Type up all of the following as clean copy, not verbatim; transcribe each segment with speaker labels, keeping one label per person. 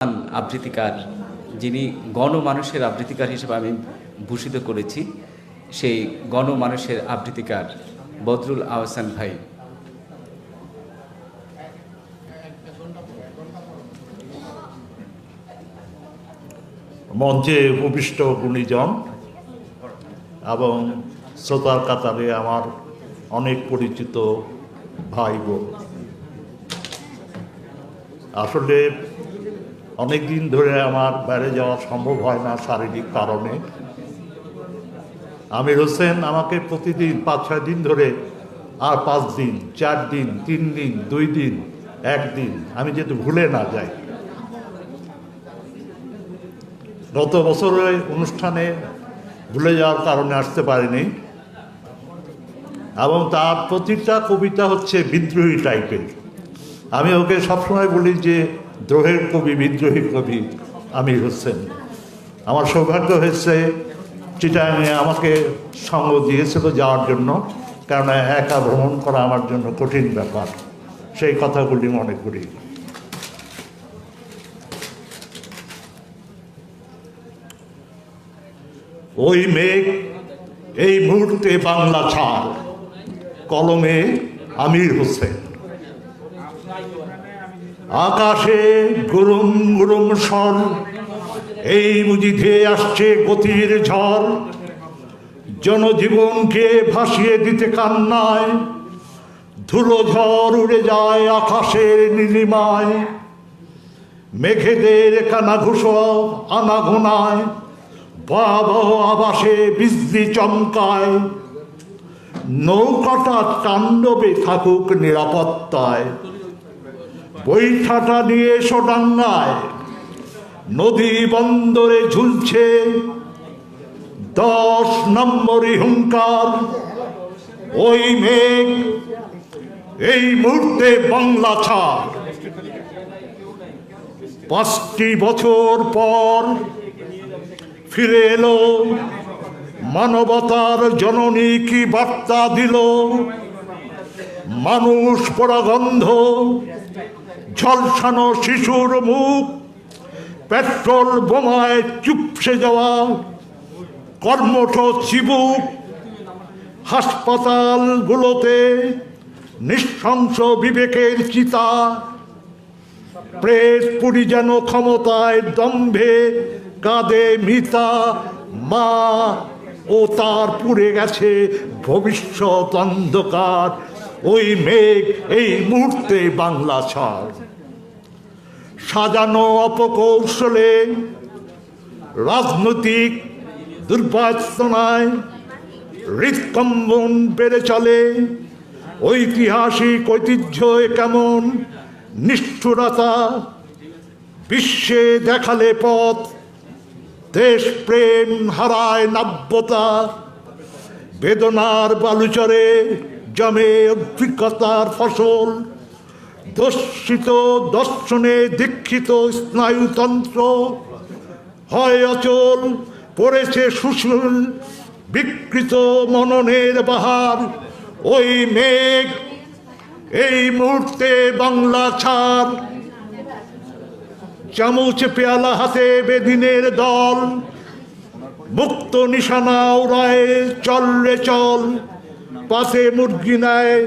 Speaker 1: আবৃত্তিকার, যিনি গণমানুষের আবৃত্তিকার হিসেবে আমি ভূষিত করেছি, সেই গণমানুষের আবৃত্তিকার বদরুল আহসান ভাই।
Speaker 2: মঞ্চে উপবিষ্ট গুণীজন এবং শ্রোতার কাতারে আমার অনেক পরিচিত ভাই বোন, আসলে অনেক দিন ধরে আমার বাইরে যাওয়া সম্ভব হয় না শারীরিক কারণে। আমির হোসেন আমাকে প্রতিদিন 5-6 দিন ধরে, আর 5 দিন, 4 দিন, 3 দিন, 2 দিন, 1 দিন, আমি যেহেতু ভুলে না যাই। গত বছরের অনুষ্ঠানে ভুলে যাওয়ার কারণে আসতে পারিনি, এবং তার প্রতিটা কবিতা হচ্ছে বিদ্রোহী টাইপের। আমি ওকে সবসময় বলি যে দ্রোহের কবি, বিদ্রোহী কবি আমির হোসেন। আমার সৌভাগ্য হয়েছে চিটাগাঙে আমাকে সঙ্গ দিয়েছিল যাওয়ার জন্য, কারণ একা ভ্রমণ করা আমার জন্য কঠিন ব্যাপার। সেই কথাগুলি মনে করি। ওই মেঘ এই মুহূর্তে বাংলা ছাড়, কলমে আমির হোসেন। আকাশে গুরুম গুরুম স্বর, এই বুঝি ধেয়ে আসছে গতির ঝড়। জনজীবনকে ভাসিয়ে দিতে কান্নায়, ধুলো ঝড় উড়ে যায় আকাশের নীলিমায়। মেঘেদের কানাঘুষ আনাঘোনায়, ভয়াবহ আবাসে বিজলি চমকায়। নৌকাটা তাণ্ডবে থাকুক নিরাপত্তায়, বৈঠাটা নিয়ে এসো ডাঙ্গায়। নদী বন্দরে ঝুলছে 10 নম্বরই হুঙ্কার। ওই মেঘ এই মুহূর্তে বাংলা ছাড়। 5টি বছর পর ফিরে এলো মানবতার জননী, কি বার্তা দিল। মানুষ পরাগন্ধ, ঝলসানো শিশুর মুখ, পেট্রোল বোমায় চুপসে যাওয়া কর্মঠ চিবুক। হাসপাতালগুলোতে নৃশংস বিবেকের চিতা, প্রেস পুরি যেন ক্ষমতায় দম্ভে কাঁদে মিতা। মা ও তার পুড়ে গেছে ভবিষ্যৎ অন্ধকার। ওই মেঘ এই মুহূর্তে বাংলা ছাড়। সাজানো অপকৌশলে, রাজনৈতিক দুর্বাসনায় হৃৎকম্পন বেড়ে চলে। ঐতিহাসিক ঐতিহ্য কেমন নিষ্ঠুরতা, বিশ্বে দেখালে পথ। দেশ প্রেম হারায় নাব্যতা, বেদনার বালুচরে জমে অভিজ্ঞতার ফসল। দর্শিত দর্শনে দীক্ষিত স্নায়ুতন্ত্র হয় অচল। পড়েছে সুশীল বিকৃত মননের বাহার। ওই মেঘ এই মুহূর্তে বাংলা ছাড়। চামচ পেয়ালা হাতে বেদিনের দল, মুক্ত নিশানা উড়ায় চল রে চল। পাশে মুরগি নেয়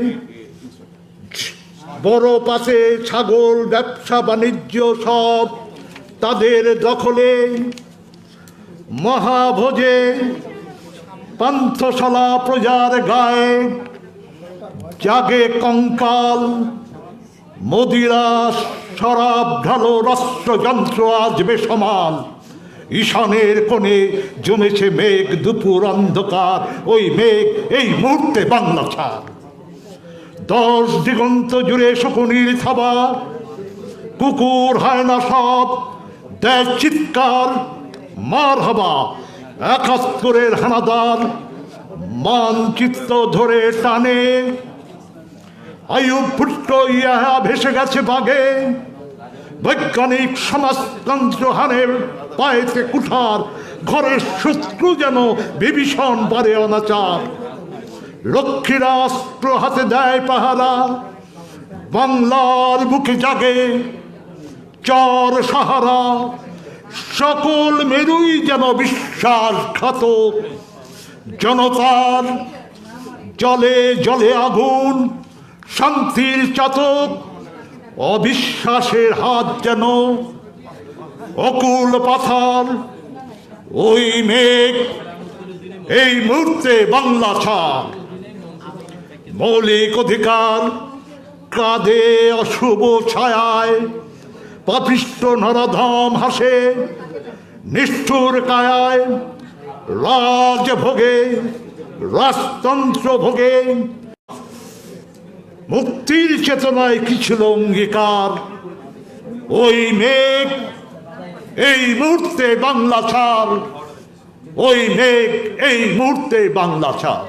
Speaker 2: বড়, পাশে ছাগল, ব্যবসা বাণিজ্য সব তাদের দখলে। মহাভোজে পান্থশালা প্রজার গায়ে জাগে কঙ্কাল। মদিরা শরাব ঢালো রাষ্ট্রযন্ত্র আজ বেসামাল। ঈশানের কোণে জমেছে মেঘ দুপুর অন্ধকার। ওই মেঘ এই মুহূর্তে বাংলা ছাড়। 10 দিগন্ত জুড়ে শকুনির থাবা, কুকুর হয় না সব দেয় চিৎকার। মার হাবা 71-এর হানাদার, মানচিত্র ধরে টানে। আয়ুব ভুট্টো ইহা ভেসে গেছে বাগে। বৈজ্ঞানিক সমাজতন্ত্র হানের পায়েতে কুঠার। ঘরের শত্রু যেন বিভীষণ পারে অনাচার। লক্ষ্মীরা অস্ত্র হাতে দেয় পাহারা, বাংলার বুকে জাগে চর সাহারা সকল মেরুই যেন বিশ্বাসঘাতক। জনতার জলে জলে আগুন, শান্তির চাতক, অবিশ্বাসের হাত যেন অকুল পাথার। ওই মেঘ এই মুহূর্তে বাংলা ছাড়। মৌলিক অধিকার কাঁধে অশুভ ছায়ায়, পাপিষ্ট নরধাম হাসে নিষ্ঠুর কায়ায়। রাজভোগে রাজতন্ত্র ভোগে মুক্তির চেতনায় কি ছিল অঙ্গীকার। ওই মেঘ এই মুহূর্তে বাংলা ছাড়। ওই মেঘ এই মুহূর্তে বাংলা ছাড়।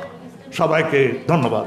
Speaker 2: সবাইকে ধন্যবাদ।